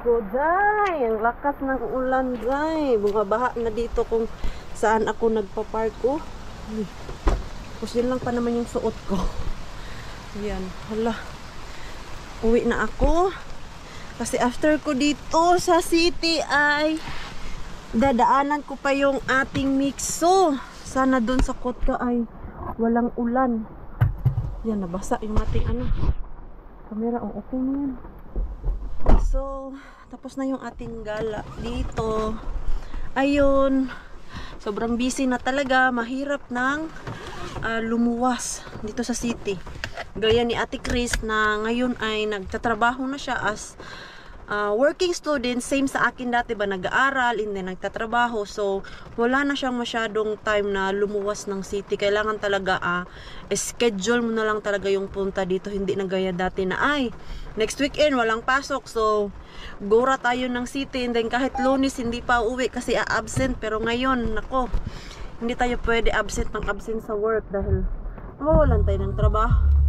ko, Jai. Ang lakas ng ulan, Jai. Bumabaha na dito kung saan ako nagpa-park ko. Tapos yun lang pa naman yung suot ko. Ayan, hala. Uwi na ako. Kasi after ko dito sa city ay dadaanan ko pa yung ating mixo. Sana dun sa Kotka ay walang ulan. Yan, nabasa yung ating camera. Oh, okay na yan. So, tapos na yung ating gala dito. Ayun. Sobrang busy na talaga. Mahirap nang lumuwas dito sa city. Gaya ni Ate Chris na ngayon ay nagtatrabaho na siya as working student, same sa akin dati ba, nag-aaral, hindi nagtatrabaho. So, wala na siyang masyadong time na lumuwas ng city. Kailangan talaga, schedule mo na lang talaga yung punta dito. Hindi na gaya dati na, ay, next weekend, walang pasok. So, gora tayo ng city. And then, kahit Lunes, hindi pa uwi kasi absent. Pero ngayon, nako, hindi tayo pwede absent sa work dahil mawawalan tayo ng trabaho.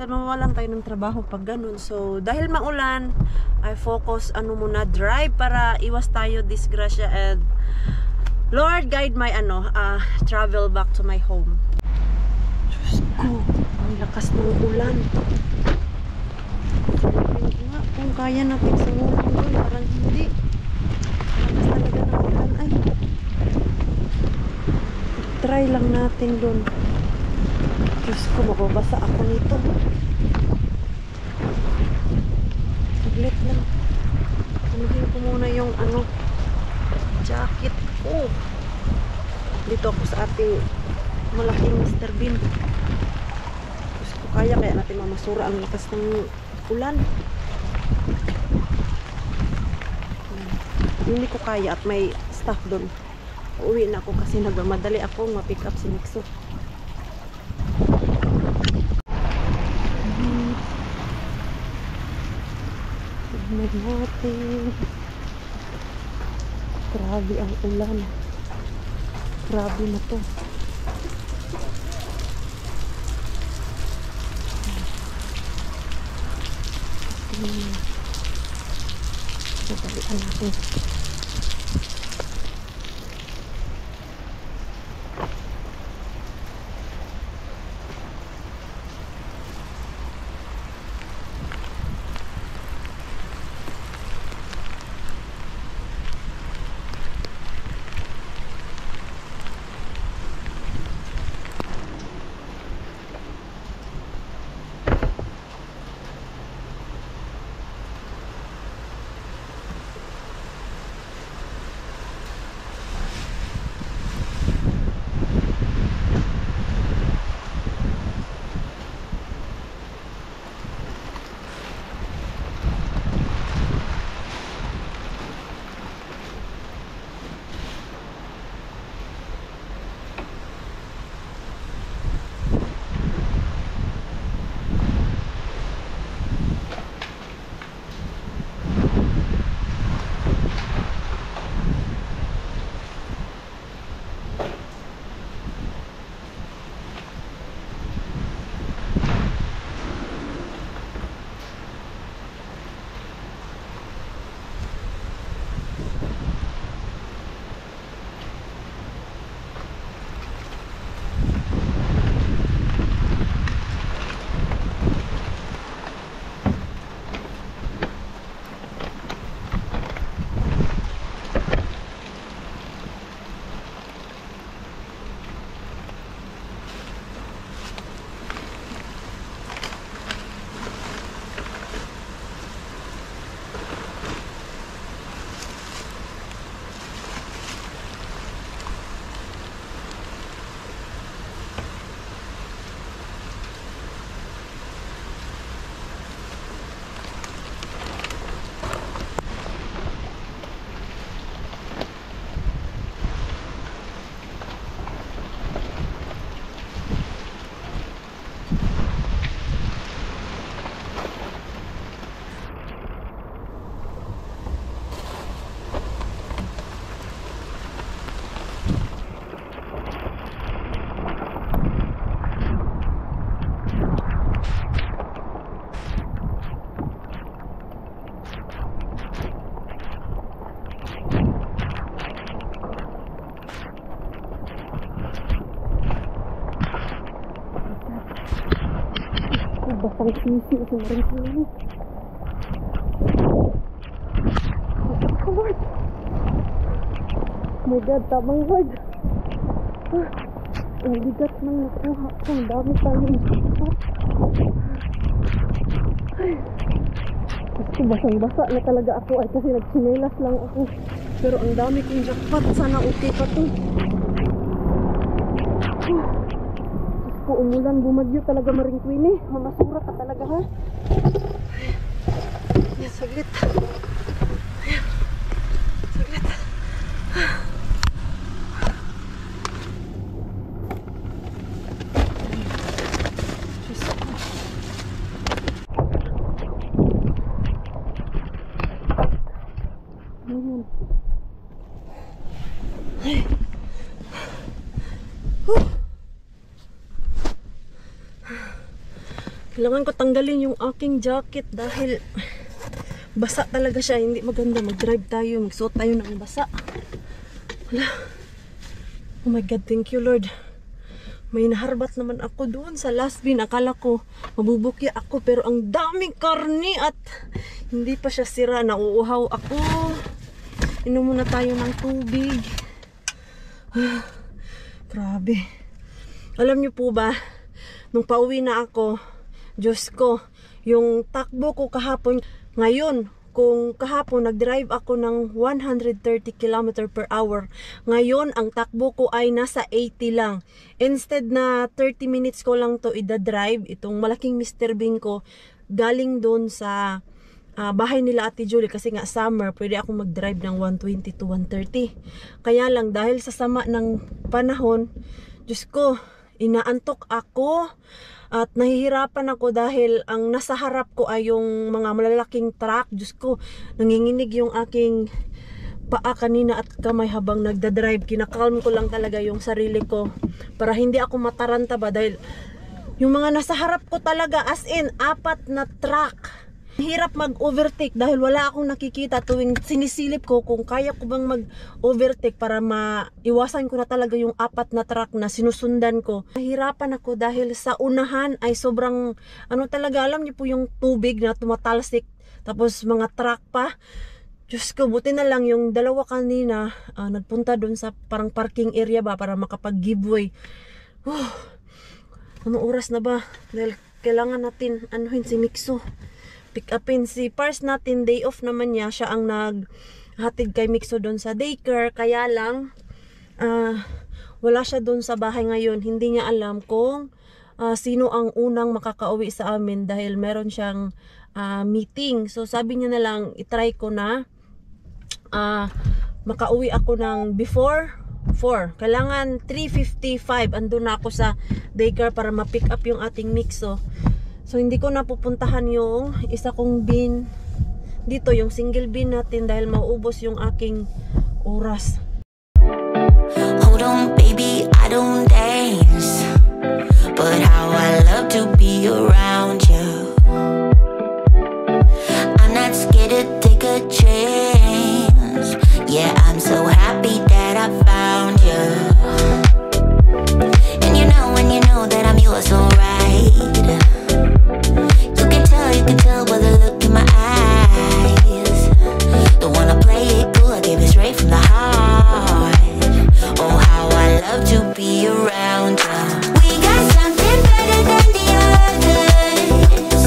Mawawalan tayo ng trabaho pag ganun. So, dahil maulan, I focus muna drive para iwas tayo disgrasya, and Lord guide my travel back to my home. Diyos ko, ang lakas ng ulan. Nga, kung kaya natin sumulang doon, parang hindi. Lakas talaga ng ulan. Ay, try lang natin doon. Diyos ko, mababasa ako nito. Saglit lang. Anuhin ko muna yung jacket ko. Dito ako sa ating malaking Mr. Bean. Diyos ko, kaya natin mamasura ang lakas ng ulan. Hindi ko kaya at may staff doon. Uwi na ako kasi nagmamadali ako ma-pick up si Nixo. Natin. Grabe ang ulan. Grabe na to. Madalian natin. pang sisi sa maring kulit. Lord. My God, tamang word. Ang bigat nang nakuha ko. Ang dami tayong jackpot. Kasi basang-basa na talaga ako ay kasi nagsinelas lang ako. Pero ang dami kong jackpot. Sana okay pa to. Ko umulan, bumagyo talaga Maring Queenie. Mamasura ka talaga ha. Ayan, saglit. Ayan. Saglit. Ayan. Kailangan ko tanggalin yung aking jacket dahil basa talaga siya. Hindi maganda mag-drive tayo. Magsuot tayo ng basa. Wala. Oh my God, thank you Lord. May naharbat naman ako doon sa last bin. Akala ko mabubukya ako pero ang daming karni at hindi pa siya sira. Nauuhaw ako. Inom muna tayo ng tubig. Grabe. Alam niyo po ba, nung pauwi na ako, Diyos ko, yung takbo ko kahapon, ngayon, kung kahapon nag-drive ako ng 130 km per hour, ngayon ang takbo ko ay nasa 80 lang. Instead na 30 minutes ko lang to ida-drive, itong malaking Mr. Bing ko, galing doon sa bahay nila Ate Julie kasi nga summer, pwede akong mag-drive ng 120 to 130. Kaya lang, dahil sa sama ng panahon, Diyos ko, inaantok ako. At nahihirapan ako dahil ang nasa harap ko ay yung mga malalaking truck. Diyos ko, nanginginig yung aking paa kanina at kamay habang nagdadrive. Kinakalm ko lang talaga yung sarili ko para hindi ako mataranta ba. Dahil yung mga nasa harap ko talaga, as in, 4 na truck. Hirap mag-overtake dahil wala akong nakikita tuwing sinisilip ko kung kaya ko bang mag-overtake para maiwasan ko na talaga yung 4 na truck na sinusundan ko. Nahirapan ako dahil sa unahan ay sobrang, ano talaga, alam niyo po yung tubig na tumatalsik tapos mga truck pa. Diyos ko, buti na lang yung dalawa kanina nagpunta doon sa parang parking area ba para makapag-giveaway. Anong oras na ba? Dahil kailangan natin anuhin si Mixo. Pick upin si Pars natin, day off naman niya. Siya ang naghatid kay Mixo doon sa daycare. Kaya lang, wala siya doon sa bahay ngayon. Hindi niya alam kung sino ang unang makakauwi sa amin dahil meron siyang meeting. So sabi niya na lang, itry ko na makauwi ako ng before 4. Kailangan 3:55 andun na ako sa daycare para ma-pick up yung ating Mixo. So hindi ko napupuntahan yung isa kong bin dito, yung single bin natin dahil mauubos yung aking oras. Hold on baby, I don't dance, but how I love to be around you. I'm not scared to take a chance. Yeah, I'm so happy that I found you. And you know that I'm yours, alright. You can tell by the look in my eyes. Don't wanna play it cool, I gave it straight from the heart. Oh, how I love to be around you. We got something better than the others.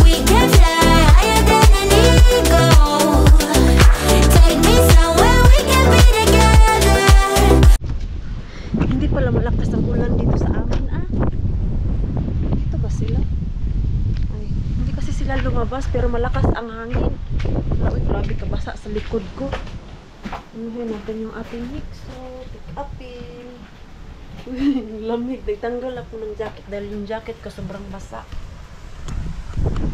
We can fly higher than an eagle. Take me somewhere we can be together. Hindi pala malakas ang ulan dito sa amin Ito ba sila? Hindi kasi sila lumabas pero malakas ang hangin. Uy, grabe kabasa sa likod ko. Anuhin natin yung ating Mixo. Pick upin. Lamig. Tanggal ako ng jacket dahil yung jacket ko sobrang basa.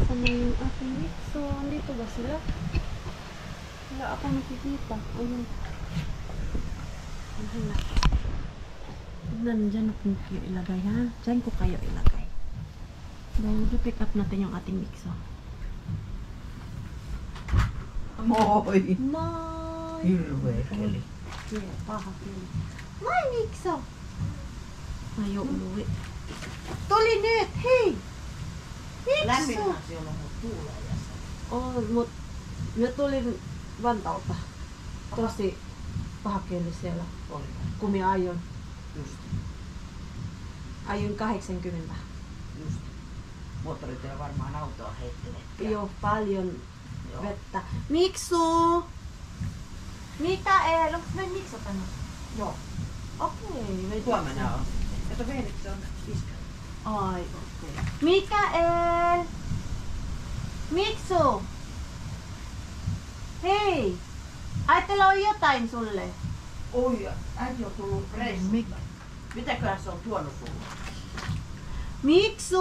Saan yung ating Mixo? Andito ba sila? Wala ako nakikita. Ayun. Anuhin natin. Dyan ko kayo ilagay ha. Dyan ko kayo ilagay. Dahil pick up natin yung ating Mixo. Moy! Moy! Hilwe, Kelly. Yeah, pakakili. Moy, Mixo! Ayaw uluwi. Tulinit! Hey! Lämminhän siellä on tuulajassa. mut me tulin Vantaalta. Tosi pahakieli siellä, Oli. kun minä ajoin. Just. Ajoin 80. Just. Moottorityö varmaan autoa heittelet. Joo, paljon Joo. vettä. Miksu! Mikael, onko me Miksu tänne? Joo. Okei. Huomenna on. Kato Veenit se on iskä. Ai, okei. Mikael! Miksu! Hei! Ajatella on jotain sulle. Oi, äiti on tullut reissulta. Mitäköhän se on tuonut sulle? Miksu!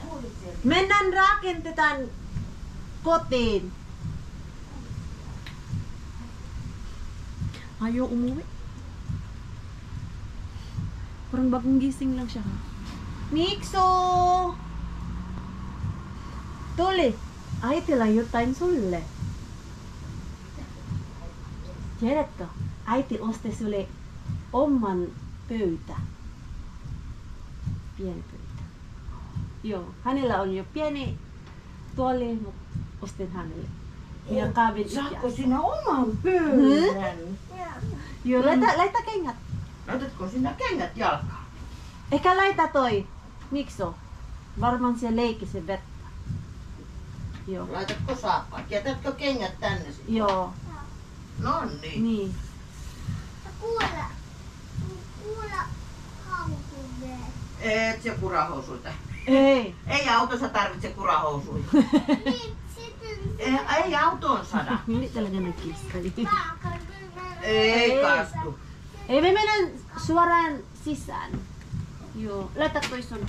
Kuulit sieltä? Mennään rakentetaan kotiin. Ayaw umuwi. Parang bagong gising lang siya ha. Miksu! Tuli! Ay, tilayo time sulle. Tiedätkö? Äiti osti sulle oman pöytä. Pieni pöytä. Joo, hänellä on jo pieni tuoli, mutta ostin hänelle. Ja kaavin Saatko sinä oman pöydän? Joo, laita kengät. Laitatko sinä kengät jalkaan? Ehkä laita toi. Mikso? Varmaan se leikki se vettä. Joo. Laitatko saappaat? Jätätkö kengät tänne sitten? Joo, No niin. niin. Et se kurahousuita. Ei. Ei autossa tarvitse kurahousuita. Ei autoon sada. Hindi talaga nagkiskali. Ei kastu. Ei, me mennään suoraan sisään. Joo. Laita toi sun.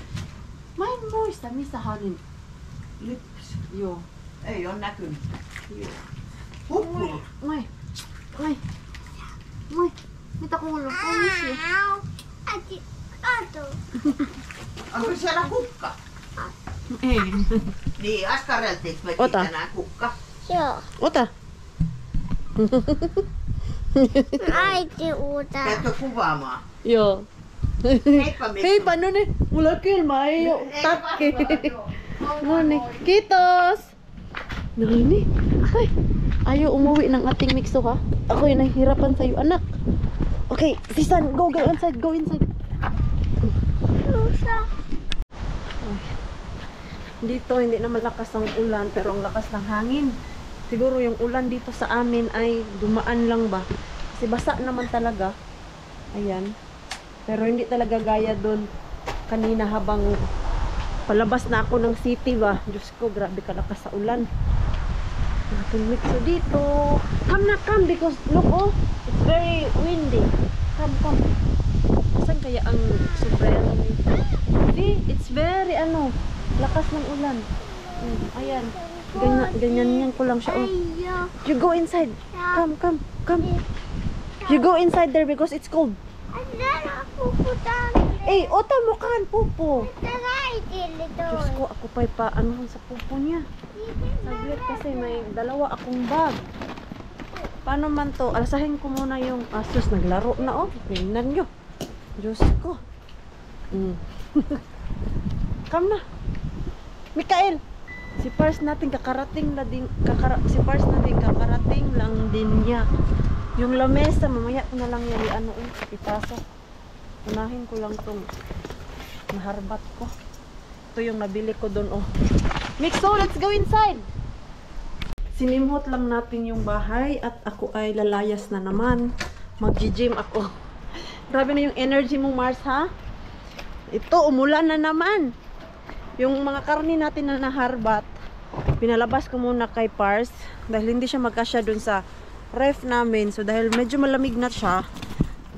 Mä en muista, missä hänen. Lippis. Joo. Ei ole näkynyt. Joo. Hukkunut. Moi. Moi. Moi. Mitä kuuluu? Poliisi. Onko siellä kukka? Ei. Niin, askareltiinko me Ota. tänään kukka? Ota. Äiti uuta. Käytkö kuvaamaan? Joo. Heippa Miksu. Heippa, no niin. Mulla on kylmä, ei oo Ei takki. varmaan, joo. No niin, kiitos. No niin. Ay, ayaw umuwi ng ating Mikso ha. Ako yung nahihirapan sa'yo, anak. Okay, Sisan, go inside, go inside. Dito hindi na malakas ang ulan pero ang lakas ng hangin. Siguro yung ulan dito sa amin ay dumaan lang ba. Kasi basa naman talaga. Ayan. Pero hindi talaga gaya doon kanina habang palabas na ako ng city ba. Diyos ko, grabe kalakas sa ulan. Natin Mikso dito. Come because look oh, it's very windy. Come. Saan kaya ang sombrero nito? See, it's very lakas ng ulan. Ayan. Ganyan ko lang siya. Oh. You go inside. Come. You go inside there because it's cold. Eh, ota mo kan, pupo. Diyos ko, ako pa'y sa pupo niya. Saglit kasi may dalawa akong bag. Paano man to? Alasahin ko muna yung asus. Naglaro na oh. Tingnan nyo. Diyos ko. Come na. Mikael. Si Pars natin kakarating lang din niya. Yung lamesa, mamaya ko na lang yan ipasa. Unahin ko lang tong naharbat ko. Ito yung nabili ko doon oh. Mikso, let's go inside! Sinimhot lang natin yung bahay at ako ay lalayas na naman. Mag-gym ako. Grabe na yung energy mo, Mars, ha? Ito, umulan na naman. Yung mga karni natin na naharbat, pinalabas ko muna kay Pars dahil hindi siya magkasya dun sa ref namin. So dahil medyo malamig na siya,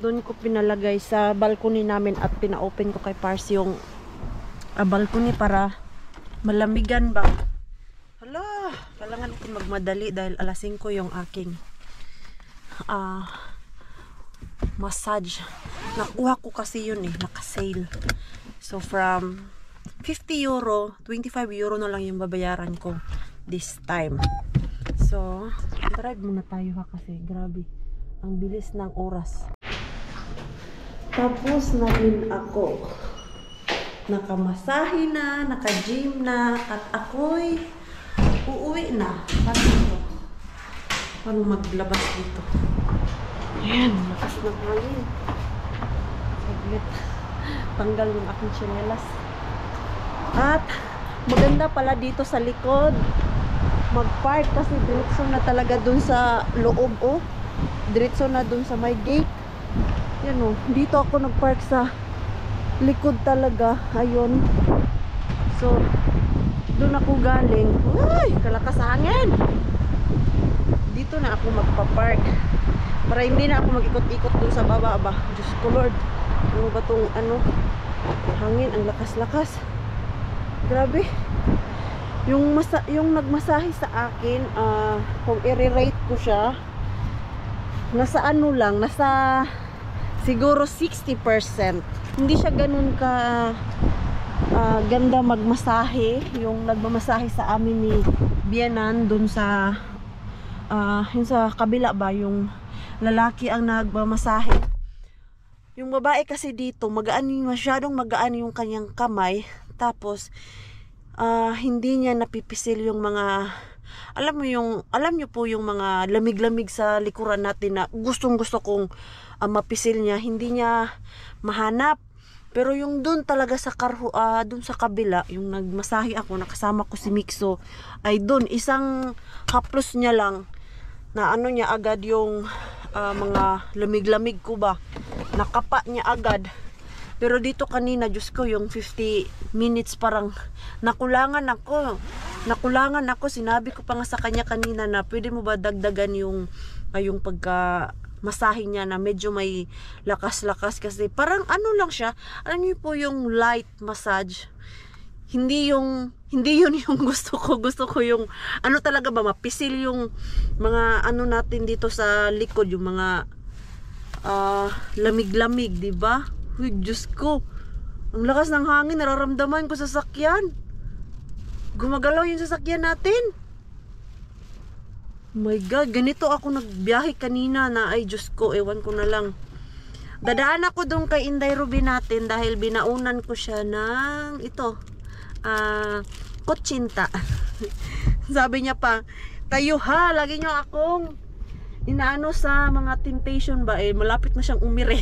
doon ko pinalagay sa balcony namin at pina-open ko kay Pars yung balcony para malamigan ba. Hala, kailangan ko magmadali dahil alas 5 yung aking massage. Nakuha ko kasi yun naka-sale. So from 50 euro, 25 euro na lang yung babayaran ko this time. So, drive muna tayo ha kasi grabe. Ang bilis ng oras. Tapos na rin ako. nakamasahe na, naka-gym na, at ako'y uuwi na. Paano maglabas dito? Ayan, lakas ng hangin. Saglit. Tanggal yung aking tsinelas. At maganda pala dito sa likod mag-park kasi diretso na talaga dun sa loob, oh. Diretso na dun sa my gate. Yan, oh. Dito ako nag-park sa likod talaga. Ayun. So, dun ako galing. Uy, kalakas sa hangin. Dito na ako magpa-park. Para hindi na ako mag-ikot-ikot dun sa baba ba. Diyos ko Lord. Ano ba tong hangin? Ang lakas-lakas. Grabe. Yung nagmasahe sa akin, kung i-rate ko siya, nasa ano lang, nasa siguro 60%. Hindi siya ganun ka ganda magmasahe. Yung nagmamasahe sa amin ni Bianan dun sa yung sa kabila ba, yung lalaki ang nagmamasahe. Yung babae kasi dito, masyadong magaan yung kanyang kamay. Tapos hindi niya napipisil yung mga, alam niyo po yung mga lamig-lamig sa likuran natin na gustong-gusto kong mapisil niya, hindi niya mahanap. Pero yung dun talaga sa dun sa kabila, yung nagmasahe ako, nakasama ko si Mikso, ay dun, isang haplos niya lang, na ano niya agad yung mga lamig-lamig ko ba, nakapa niya agad. Pero dito kanina, Diyos ko, yung 50 minutes parang nakulangan ako. Sinabi ko pa nga sa kanya kanina na pwede mo ba dagdagan yung pagka-masahe niya na medyo may lakas-lakas kasi parang ano lang siya. Alam niyo po yung light massage. Hindi yun yung gusto ko. Gusto ko yung ano talaga ba, mapisil yung mga ano natin dito sa likod, yung mga lamig-lamig, di ba? Uy, Diyos ko. Ang lakas ng hangin, nararamdaman ko sa sasakyan. Gumagalaw yung sasakyan natin. Oh my God, ganito ako nagbiyahe kanina na, ay Diyos ko, ewan ko na lang. Dadaan ako doon kay Inday Ruby natin dahil binaunan ko siya ng kutsinta. Sabi niya pa, tayo ha, lagi niyo akong inaano sa mga temptation ba, malapit na siyang umire.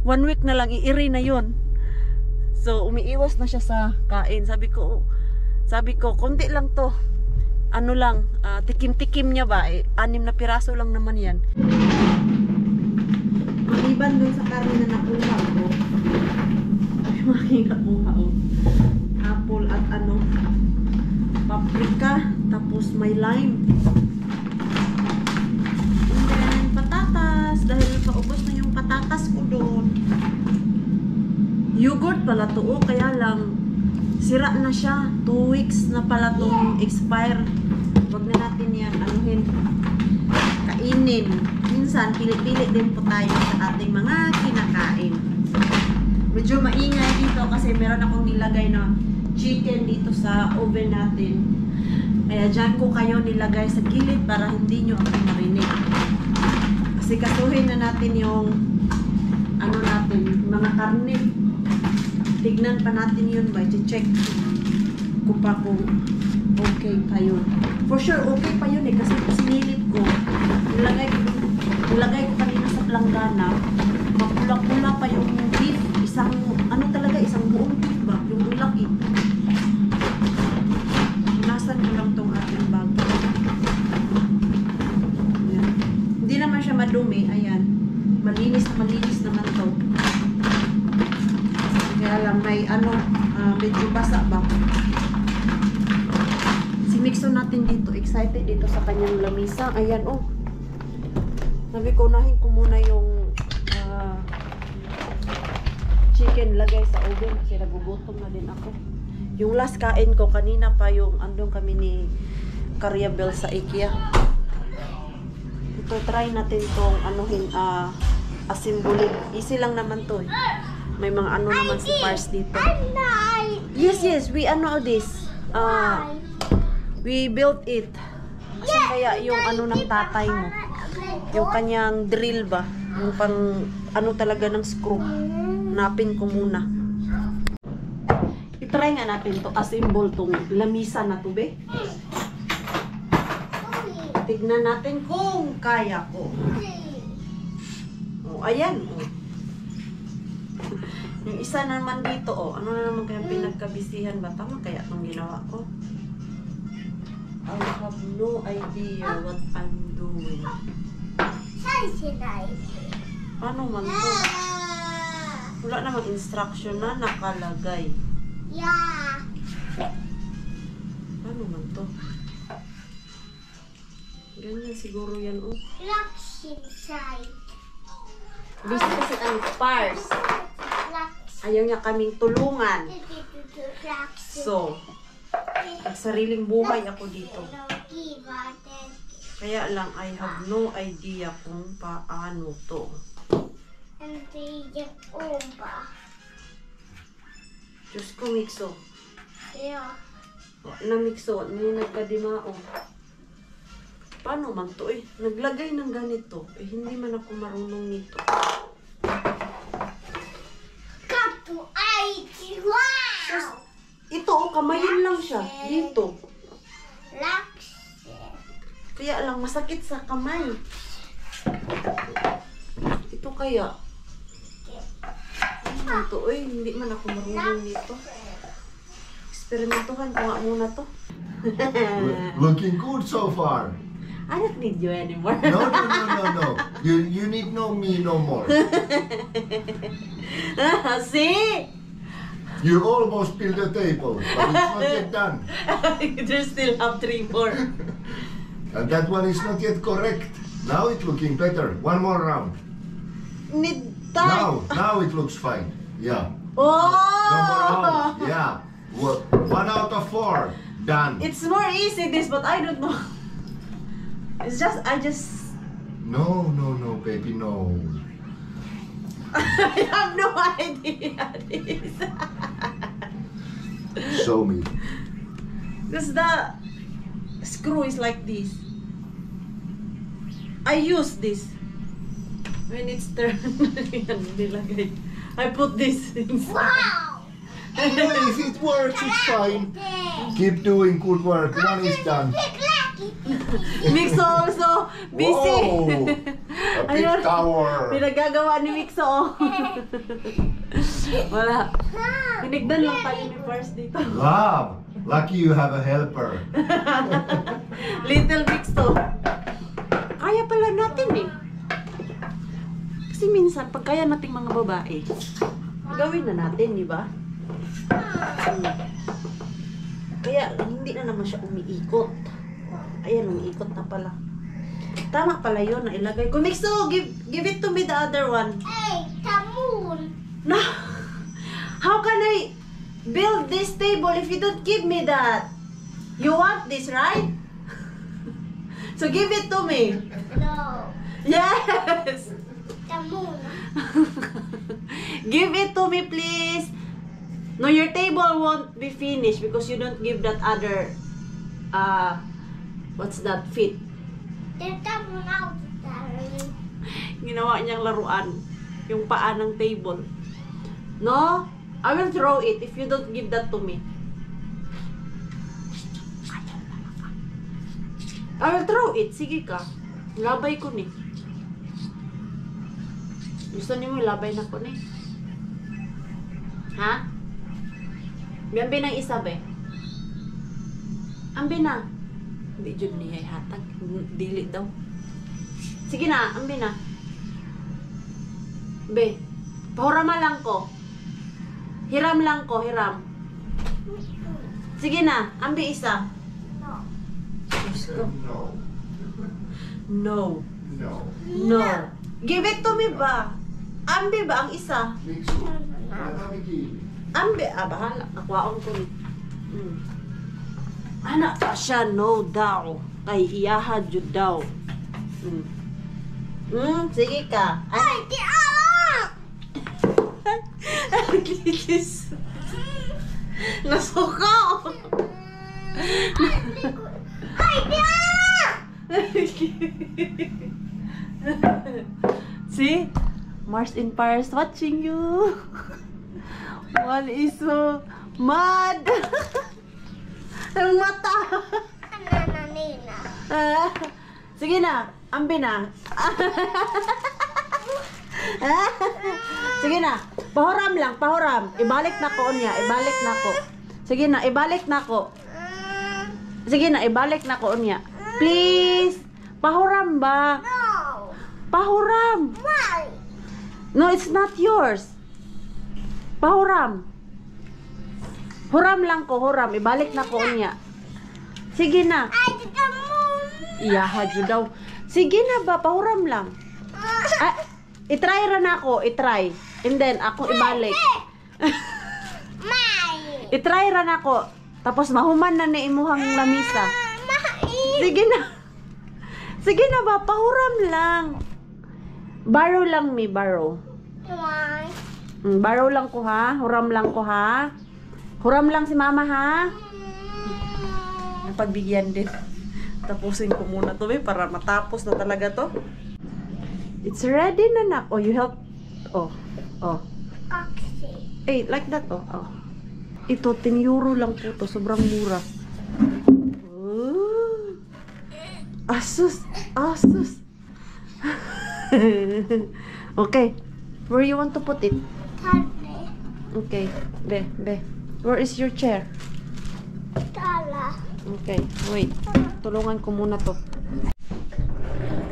1 week na lang, iiri na yun. So, umiiwas na siya sa kain. Sabi ko, konti lang to. Ano lang, tikim-tikim niya ba? 6 na piraso lang naman yan. Maliban dun sa karne na nakuha ko, ay making nakuha ko. Apple at paprika, tapos may lime. And then, patatas, dahil paubos na yung patatas ko doon. Yogurt pala to, kaya lang sira na siya. 2 weeks na pala itong expire. Huwag na natin yan kainin. Minsan pili-pili din po tayo sa ating mga kinakain. Medyo maingay dito kasi meron akong nilagay na chicken dito sa oven natin. Kaya dyan ko kayo nilagay sa gilid para hindi nyo ako marinig. Kasi kasuhin na natin yung mga karne. Tignan pa natin yun ba, i-check ko pa kung okay pa yun. For sure okay pa yun kasi sinilip ko, nilagay ko kanina sa planggana, mapula-pula pa yung beef, isang buong beef ba, yung ulak Nasan ko lang tong ating bag. Ayan. Hindi naman siya madumi, ayan, malinis naman to. Kaya lang may medyo basa ba. Si Mikso natin dito, excited dito sa kanyang lamisa. Ayan, oh. Sabi ko, unahin ko muna yung chicken lagay sa oven kasi nagugutom na din ako. Yung last kain ko, kanina pa yung andong kami ni Cariabel sa IKEA. Ito, try natin itong asimbulin. Easy lang naman to eh. May mga naman si Pars dito. Yes, we this. We built it. Asan kaya yung ng tatay mo? Yung kanyang drill ba? Yung pang talaga ng screw. Hanapin ko muna. try nga natin to assemble tong lamisa na to, be. Tignan natin kung kaya ko. Oh, ayan. Oh. Yung isa naman dito, oh. Ano na naman kaya pinagkabisihan ba? Tama kaya itong ginawa ko? I have no idea what I'm doing. Paano man to? Wala namang instruction na nakalagay. Yeah. Paano man to? Ganyan siguro yan, oh. Locks inside. Busy kasi ang pars. Locks. Ayaw niya kaming tulungan. Locks. So, sariling buhay ako dito. Kaya lang, I have no idea kung paano to. Diyos ko, Mikso. Yeah. Na Mikso, may nagkadimao. Paano man to eh? Naglagay ng ganito. Eh, hindi man ako marunong nito. Kapu ay wow! Ito, oh, kamayin lang siya. Dito. Locks. Kaya lang, masakit sa kamay. Ito kaya. Ito, eh, hindi man ako marunong nito. Eksperimentuhan ko nga muna to. Looking good so far. I don't need you anymore. No. You need me no more. See? You almost built a table, but it's not yet done. There's still have 3 more. And that one is not yet correct. Now it's looking better. One more round. Need time. Now it looks fine. Yeah. Oh! No more round. Yeah. 1 out of 4. Done. It's more easy this, but I don't know. It's just, No, baby, no. I have no idea this. Show me. Because the screw is like this. I use this. When it's turned, yan, nilagay. I put this inside. Wow! If it works, it's fine. Keep doing good work. One is done. Mixo also busy. Whoa! A big Ayun. tower. Pinagagawa ni Mixo. Oh. Wala. Pinigdan lang tayo ni Pars dito. Love. Lucky you have a helper. Little Mixo. Kaya pala natin eh. Kasi minsan, pag kaya nating mga babae, gawin na natin, di ba? Kaya hindi na naman siya umiikot. Ayan, umiikot na pala. Tama pala yun na ilagay ko. Mixo, give it to me the other one. Hey, the moon. No. How can I build this table if you don't give me that? You want this, right? So give it to me. No, Yes. the moon. Give it to me, please. No, your table won't be finished because you don't give that other, what's that, fit. There's the moon out there. Ginawa niyang laruan. Yung paa ng table. No? I will throw it if you don't give that to me. I will throw it. Sige ka. Labay ko ni. Gusto niyo mo labay na ko ni? Ha? Ambi ng isa be. Ambi na. Hindi jud niya ihatag. Dili daw. Sige na, ambi na. Be, pahurama lang ko. Hiram lang ko, hiram. Sige na, ambi isa. No. No. No. No. No. Give it to me ba? Ambi ba ang isa? Mixu. Navigili. Ambi, bahala. Nakwaon ko ni. Anak pa siya, no daw. Kay iyaha jud daw. Sige ka. Ay, di alam! Lilis. Nasuko. Ay, di alam! See? Mars in Paris watching you. One is so Mad! Ang mata! Nananina. Ah, sige na, ambi na. Sige na, pahuram lang, pahuram. Ibalik na ko niya, ibalik na ko. Sige na, ibalik na ko. Sige na, ibalik na ko niya. Please, pahuram ba? No. Pahuram. Why? No, it's not yours. Pahuram. Huram lang ko, huram. Ibalik na ko niya. Sige na. Ay, tita mo. Iyaha daw. Sige na ba, pahuram lang. Ah, itry ra na ako, itry. And then, ako ibalik. May. Itry ra na ako. Tapos mahuman na ni imuhang lamisa. Mai. Sige na. Sige na ba, pahuram lang. Borrow lang mi, borrow. Why? Borrow lang ko ha. Huram lang ko ha. Huram lang si mama ha. Napagbigyan din. Tapusin ko muna to para matapos na talaga to. It's ready na nak. Oh, you help. Oh. Oh. Kaksi. Eh, like that oh. Oh. Ito, 10 euro lang po to. Sobrang mura. Oh. Asus. Asus. Okay. Where you want to put it? Tane. Okay. Be. Where is your chair? Tala. Okay. Wait. Tulungan ko muna to.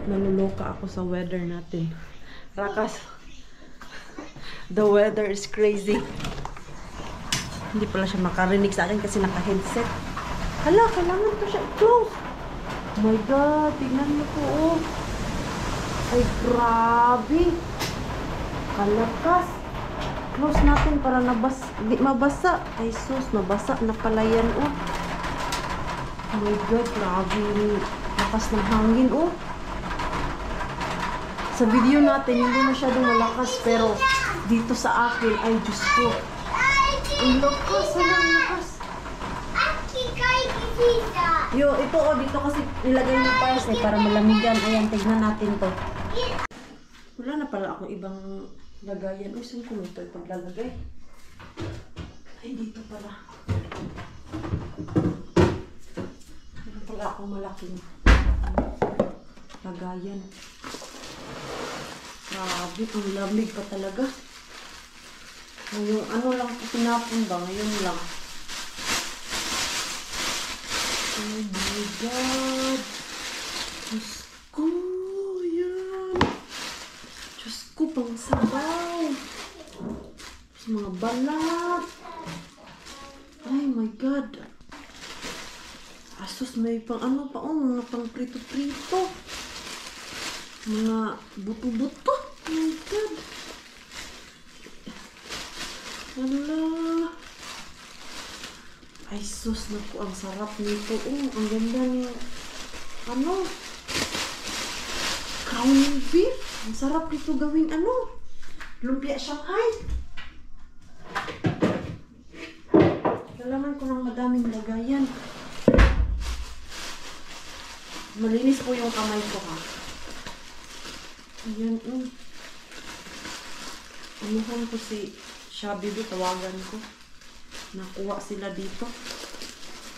Naluloka ako sa weather natin. Rakas. The weather is crazy. Hindi pala siya makarinig sa akin kasi naka-headset. Hala, kailangan to siya i-close. Oh my God, tignan mo po oh. Ay, grabe. Kalakas. Close natin para di mabasa. Ay, sus, mabasa na pala yan oh. Oh my God, grabe. Lakas ng hangin oh. Sa video natin, hindi masyadong malakas. Pero dito sa akin, ay Diyos ko. Ang lakas, ang lakas. Aki kay kisita. Yo, ito oh, dito kasi nilagay ng parts eh, para malamigan. Ayan, tignan natin to. Wala na pala akong ibang lagayan. Uy, saan ko ito ipaglalagay? Ay, dito pala. Wala pala akong malaking lagayan. Grabe, ang lamig pa talaga. Ngayon, ano lang ko pinapon ba? Ngayon lang. Oh my God. Diyos ko, yan. Diyos ko, pang sabaw. Sa mga balat. Ay my God. Asus, may pang ano pa, oh, mga pang prito-prito. Mga buto-buto. Oh my God. Hala. Ay sus, naku, ang sarap nito. Oh, ang ganda niya. Ano? Crown beef. Ang sarap nito gawing ano? Lumpia Shanghai. Kailangan ko ng madaming lagayan. Malinis po yung kamay ko ha. Ayan, anuhan ko si Shabido, tawagan ko. Nakuha sila dito.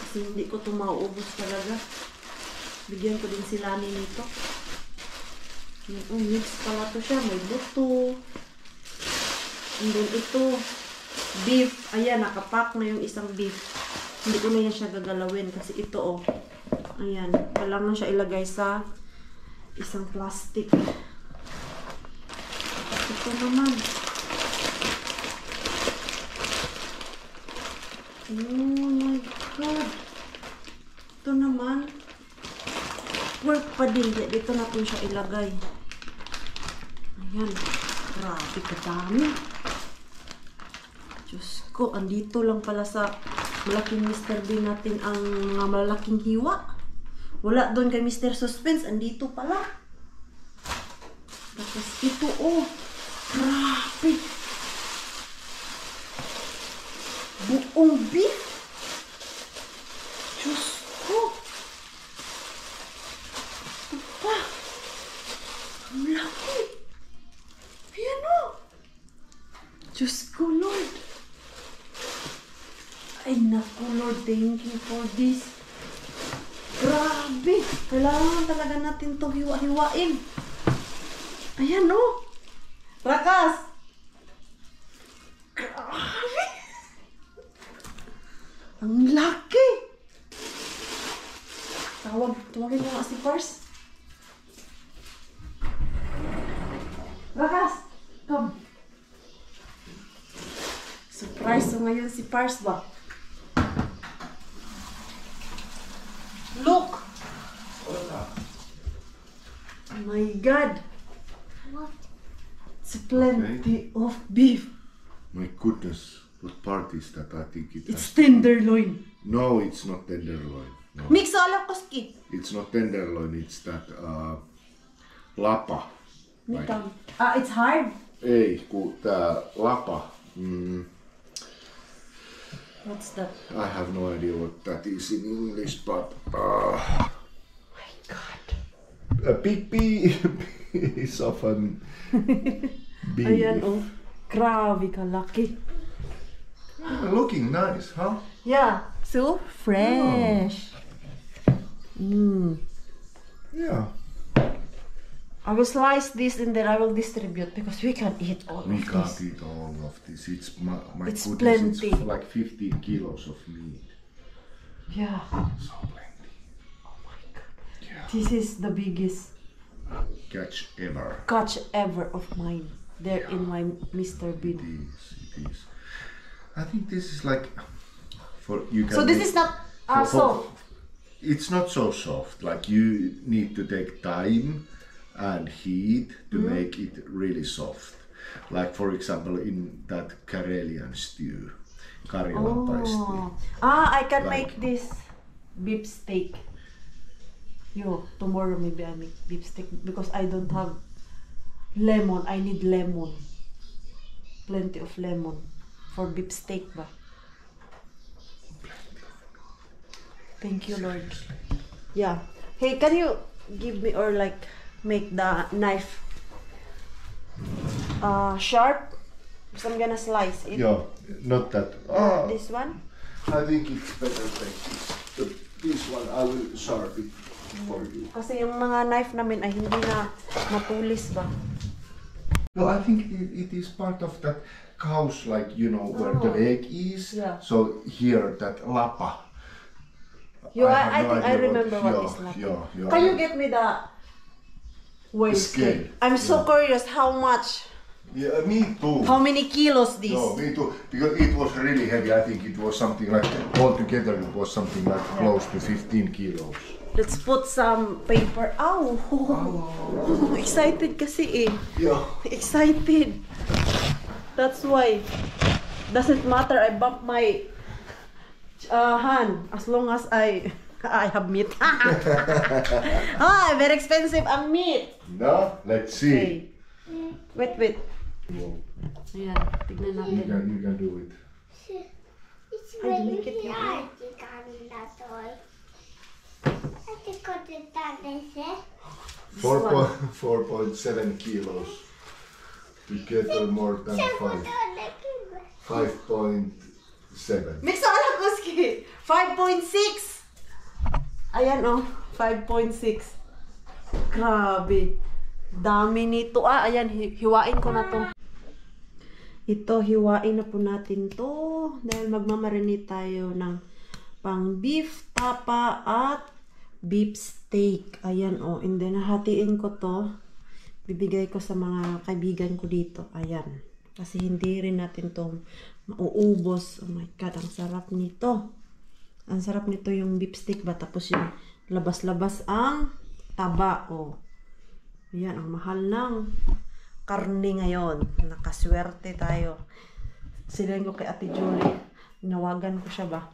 Kasi hindi ko ito mauubos talaga. Bigyan ko din sila nito. Ayan, mix pala to siya. May buto. And then ito, beef. Ayan, nakapack na yung isang beef. Hindi ko na yan siya gagalawin kasi ito oh. Ayan, kailangan siya ilagay sa isang plastic. Ito naman. Oh my God. Ito naman. Work pa din. Dito natin siya ilagay. Ayan. Grabe kadami. Diyos ko. Andito lang pala sa malaking Mr. Bean natin ang mga malaking hiwa. Wala doon kay Mr. Suspense. Andito pala. Tapos ito oh. Grabe. Buong beef. Diyos ko. Ito pa. Ang laki. Ayan o. Diyos ko, Lord. Lord. Thank you for this. Grabe. Kailangan talaga natin itong hiwa-hiwain. Ayan, oh. Rakas. Grabe. Ang laki. Tawagin mo nga si Pars. Rakas. Come. Surprise so ngayon si Pars ba? Look! Oh my God! What? It's plenty of beef. My goodness, what part is that? I think It's tenderloin. No, it's not tenderloin. No. Mix all koski. It's not tenderloin, it's that lapa. Mitang. It's hard. Ei, kun tää lapa. What's that? I have no idea what that is in English, but My God. a big piece of beef. Ayan oh. Grabe kalaki. Looking nice, huh? Yeah. So fresh. Yeah. I will slice this and then I will distribute because we can't eat all We of can't this. eat all of this. It's my It's goodness, plenty. it's like 15 kilos of meat. Yeah. So plenty. Oh my God. Yeah. This is the biggest Catch ever. catch ever of mine. There in my Mr. It Bean. is. It is. I think this is like for you can. So this make- is not for- soft. It's not so soft. Like you need to take time and heat to make it really soft. Like for example in that Karelian stew, Karjalan paiste. I can Like- make this beef steak. Tomorrow maybe I make beef steak because I don't have lemon. I need lemon. Plenty of lemon for beef steak ba? Thank you, Lord. Yeah. Hey, can you give me or like make the knife sharp? So I'm gonna slice it. Yeah, not that. This one? I think it's better take this. This one I will sharp it for you. Kasi yung mga knife namin ay hindi na matulis ba? No, I think it is part of that cow's, like, you know, where the leg is. Yeah. So here, that lapa. I have no think I idea remember what yeah, is lapa. yeah. Can you get me the weight Scale. scale? I'm so curious how much, Yeah, me too. how many kilos this? No, me too. Because it was really heavy. I think it was something like, altogether it was something like close to 15 kilos. Let's put some paper. Ow! Excited kasi eh. Yeah. Excited. That's why. Doesn't matter. I bump my hand as long as I have meat. Very expensive ang meat. No, let's see. Okay. Wait. Wow. Ayan, tignan natin. You can do it. It's I really make it hard to carry that toy. I think what it is. 4.7 kilos. Together more than 5.7. Mix ako lang, Kuski. 5.6. Ayan oh, 5.6. Grabe. Dami nito. Ayan, hiwain ko na to. Ito, hiwain na po natin to. Dahil magmamarinate tayo ng pang beef tapa at beef steak. Ayan oh, and then hatiin ko to. Bibigay ko sa mga kaibigan ko dito. Ayan. Kasi hindi rin natin to mauubos. Oh my God, ang sarap nito. Ang sarap nito yung beef steak ba? Tapos yung labas-labas ang taba. Oh. Ayan, ang mahal ng karne ngayon. Nakaswerte tayo. Sinayin ko kay Ate Julie. Nawagan ko siya ba?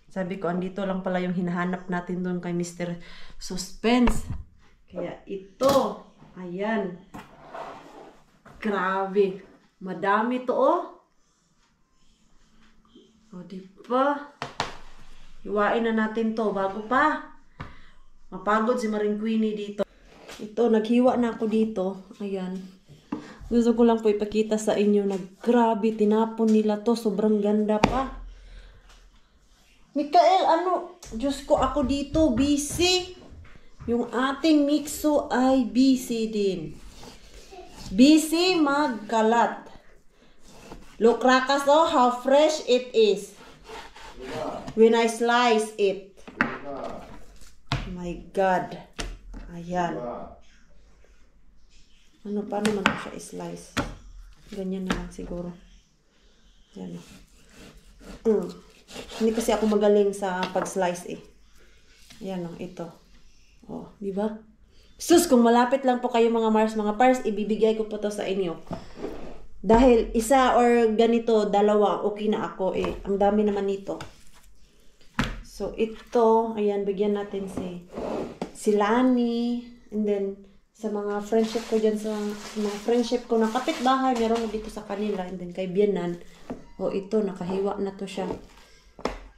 Sabi ko, andito lang pala yung hinahanap natin doon kay Mr. Suspense. Kaya ito. Ayan. Grabe. Madami to oh. O, diba? Hiwain na natin to bago pa mapagod si Maring Queenie dito. Ito, naghiwa na ako dito. Ayan. Gusto ko lang po ipakita sa inyo na grabe, tinapon nila to. Sobrang ganda pa. Mikael, ano? Diyos ko, ako dito, busy. Yung ating mixo ay busy din. Busy magkalat. Look, Rakas, oh, how fresh it is. When I slice it. My God. Ayan. Ano, paano man ko siya i-slice? Ganyan na lang siguro. Ayan. Hindi kasi ako magaling sa pag-slice eh. Ayan o, ito. O, di ba? Sus, kung malapit lang po kayo mga Mars, mga Pars, ibibigay ko po to sa inyo. Dahil isa or ganito, dalawa, okay na ako eh. Ang dami naman nito. So, ito, ayan, bigyan natin si Lani. And then, sa mga friendship ko dyan, sa mga friendship ko na kapitbahay, meron na dito sa kanila. And then, kay Bianan. O, ito, nakahiwa na to siya.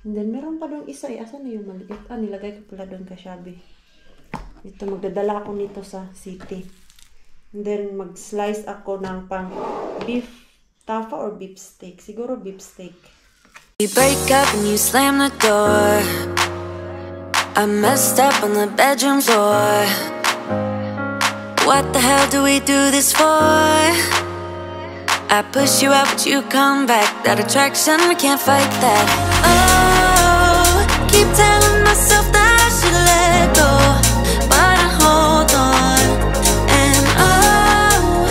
And then, meron pa doon isa. Asan na yung maliit? Nilagay ko pala doon kay Shabby. Ito, magdadala ako nito sa city. And then, mag-slice ako ng pang beef tapa or beef steak. Siguro beef steak. We break up and you slam the door. I messed up on the bedroom floor. What the hell do we do this for? I push you out but you come back. That attraction, we can't fight that. Oh, keep telling myself that I should let go, but I hold on. And oh,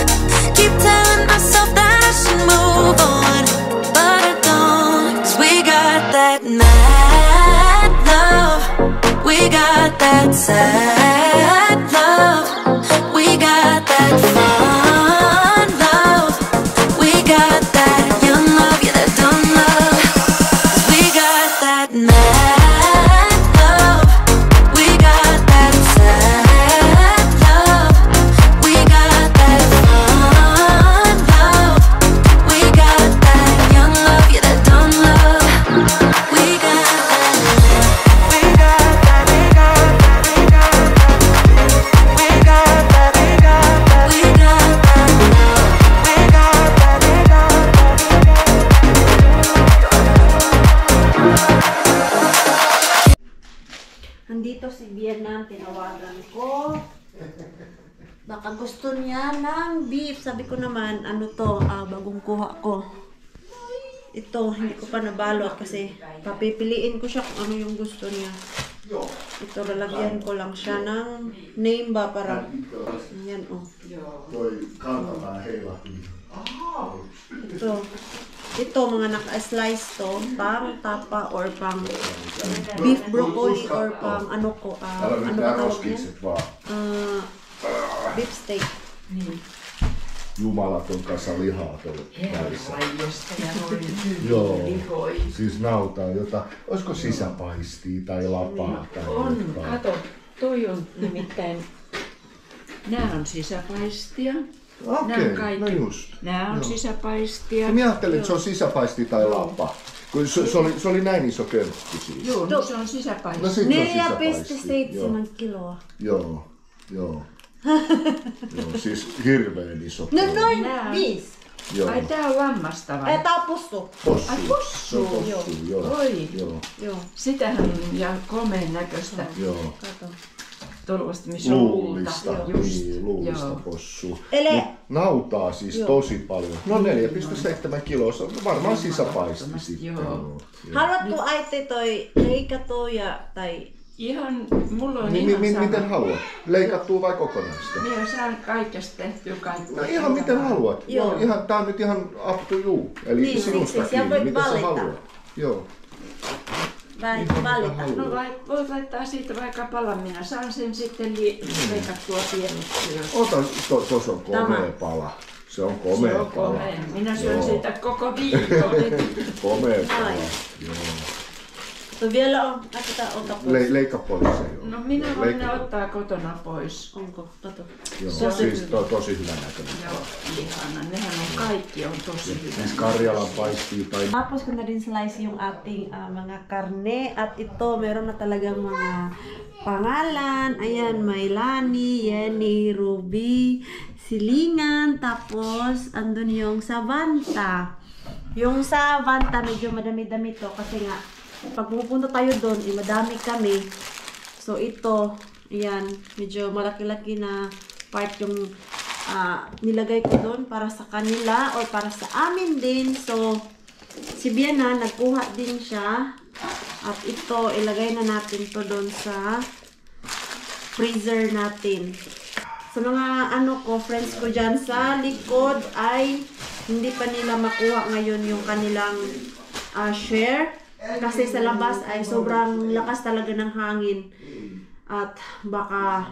keep telling myself that I should move on, but I don't. 'Cause we got that mad love, we got that sad love, we got that fun love, we got that young love, yeah, that dumb love. 'Cause we got that mad love, we got that sad love, we got that fun love, we got that young love, yeah, that dumb love. We got that, we got that, we got that, we got that, we got that, we got that, we got that, we got that, we Nandito si Bianan, tinawagan ko. Baka gusto niya ng beef. Sabi ko naman, ano to, bagong kuha ko. Ito, hindi ko pa nabalot kasi papipiliin ko siya kung ano yung gusto niya. Ito, lalagyan ko lang siya ng name ba para, ayan oh. Toi kantataan heilahti. Ito mga naka-slice to, pang tapa or pang beef broccoli or pang ano ko, Älä ano nyt ba nää tawag roskikset vaan. beef steak. Jumalaton kanssa lihaa tuolla välissä. Herranjestas, ja noin Joo. lihoi. Siis nautaa jota, olisiko sisäpaistia tai lapaa tai On, jotain. kato, toi on nimittäin, nää on sisäpaistia. Nää Okei, on kaikki. no just. Nää on Joo. sisäpaistia. Ja minä ajattelin, että se on sisäpaisti tai lapa. Kun se oli näin iso köntti siis. Joo, no se on sisäpaistia. No sit se on sisäpaisti. 4,7 kiloa. Joo. Joo, siis hirveän iso. No noin Nää. 5. Joo. Ai tää on lammasta vai? Tää on pussu. Possu. Ai Se on possu. possu, joo. Oi. Joo. Joo, Sitähän ja komeen näköistä Joo. kato. tuollaista, missä on Luullista, luulta. Just. niin, luullista Joo. possua. Ele- Mut nautaa siis Joo. tosi paljon. No 4,7 kiloa, se on varmaan sisäpaisti sitten. Joo. Joo. Haluatko äiti toi leikattua ja tai Ihan, mulla on ihan Miten sama. haluat? Leikattua vai kokonaista? Minä saan kaikesta tehtyä kaikkea. No ihan miten haluat. Joo. Joo. Ihan, tää on nyt ihan up to you. Eli Niin, sinusta siksi kiinni, voit mitä sä valita. haluat. Joo. vai valita? No voit laittaa siitä vaikka palan, minä saan sen sitten leikattua pieneksi. Jos Tuossa on komea Tämä. pala. Se on se komea on pala. komea. Minä syön Joo. siitä koko viikon. Komea pala. Ai. Joo. To vielä on, laitetaan ota pois. Leikka pois se. Joo. No minä voin ne Leikka- ottaa kotona pois. Onko? Kato. Joo, Se on siis se- toi on tosi hyvä näköinen. Joo, ihana. Nehän on kaikki on tosi Siis hyvä. Karjalan paistii tai Tapos ko na din slice yung ating mga karne at ito meron na talagang mga pangalan. Ayan, may Lani, Yenny, Ruby, Silingan, tapos andun yung Savanta. Yung Savanta medyo madami-dami to kasi nga pag pupunta tayo doon, madami kami. So ito, ayan, medyo malaki-laki na part yung nilagay ko doon para sa kanila or para sa amin din. So, si Biana, nagkuha din siya. At ito, ilagay na natin to doon sa freezer natin. Sa mga friends ko dyan sa likod ay hindi pa nila makuha ngayon yung kanilang share. Kasi sa labas ay sobrang lakas talaga ng hangin. At baka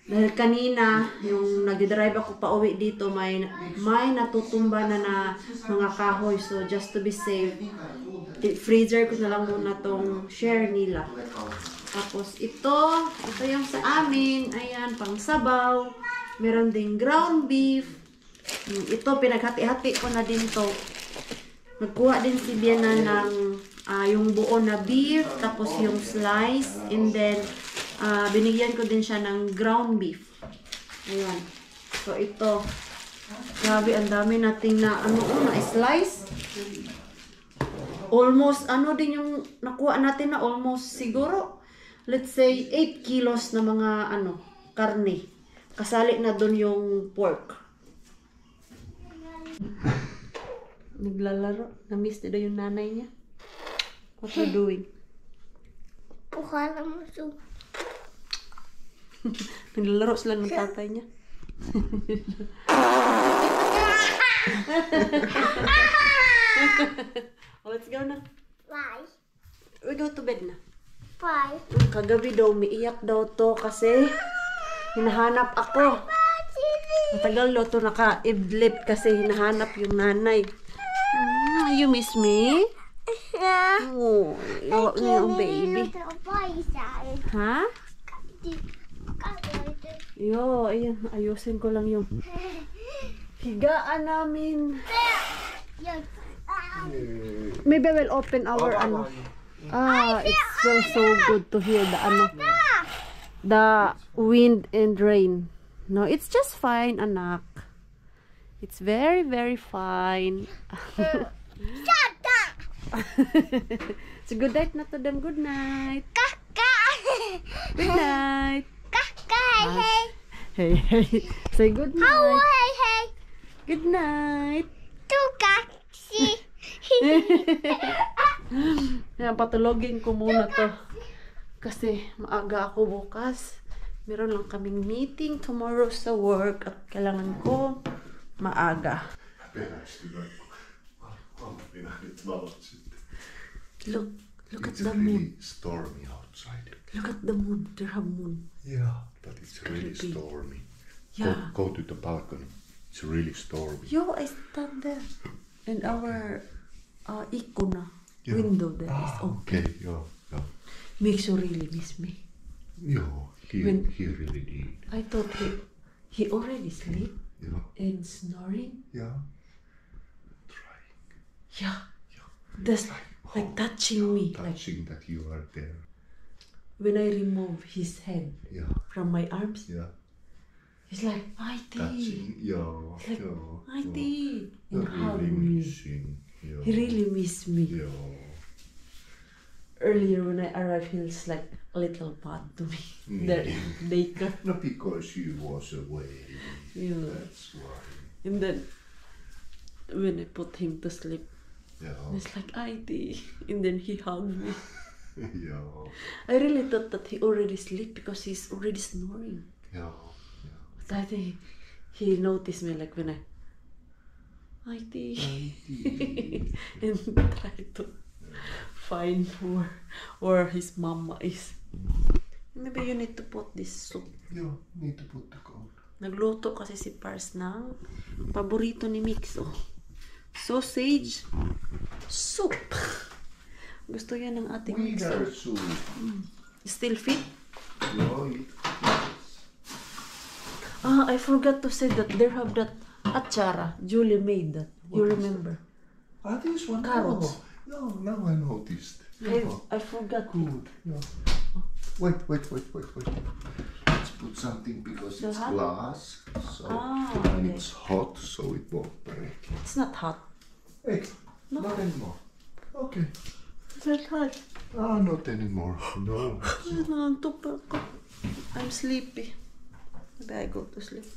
dahil kanina, yung nag-drive ako pa uwi dito, may natutumba na mga kahoy. So, just to be safe, freezer ko na lang muna tong share nila. Tapos, ito yung sa amin. Ayan, pang sabaw. Meron ding ground beef. Ito, pinaghati-hati ko na din to. Nagkuha din si Biana ng yung buo na beef, tapos yung slice, and then, binigyan ko din siya ng ground beef. Ayan. So, ito. Grabe, ang dami nating na slice. Almost, din yung nakuha natin na almost siguro, let's say, 8 kilos na mga, karne. Kasali na doon yung pork. Naglalaro. Na-miss nila yung nanay niya. What are you doing? Puhala mo so. Naglalaro sila ng tatay niya. Let's go na. Why? We go to bed na. Why? Kagabi daw, umiiyak daw to kasi hinahanap ako. Matagal daw to naka-idlip kasi hinahanap yung nanay. You miss me? Yeah. Oh, yung baby. Ha? Yo, ayan, ayusin ko lang yung higaan namin. Maybe we'll open our it feels so good to hear the wind and rain. No, it's just fine, anak. It's very, very fine. So good night na to them. Good night. Good night. Hey, hey. Say good night. Good night. Yan, patulogin ko muna to. Kasi maaga ako bukas. Meron lang kaming meeting tomorrow sa work at kailangan ko maaga. Look at the moon. It's really stormy outside. Look at the moon. There's a moon. Yeah, but it's really stormy. Yeah. Go to the balcony. It's really stormy. Yo, I stand there. And our ikona window there is open. Okay, yeah. Makes you really miss me. Yeah, he really did. I thought he already sleep Yeah, and snoring. yeah. Yeah. That's like touching me. Like Touching that you are there. when I remove his head Yeah, from my arms, yeah. he's like, Aiti. Touching, yeah, Like, yeah. Aiti. You're And hug really me. missing. Yeah. He really missed me. Yeah. Earlier when I arrived, he was like a little bad to me. There in daycare. No, because you was away. Yeah. That's why. And then when I put him to sleep, Yeah. it's like Aiti. And then he hugged me. Yeah. I really thought that he already sleep because he's already snoring. Yeah. But I think he noticed me like when I Aiti. And try to find where his mama is. Maybe you need to put this soup. Yeah, need to put the coat. Nagluto kasi si Pars ng paborito ni Mix. Oh. Sausage soup. Gusto yan ng ating Mix. Winter soup. Still fit? Yeah, I forgot to say that there have that achara. Julie made that. You remember? this one. Carrots. No, now I noticed. I forgot. Good. Yeah. Wait. Let's put something because it's hot? glass. So Ah, and okay. it's hot, so it won't break. It's not hot. Hey, not anymore. Okay. Say hi. Not anymore. No. Nangantok pa ako. I'm sleepy. Maybe I go to sleep.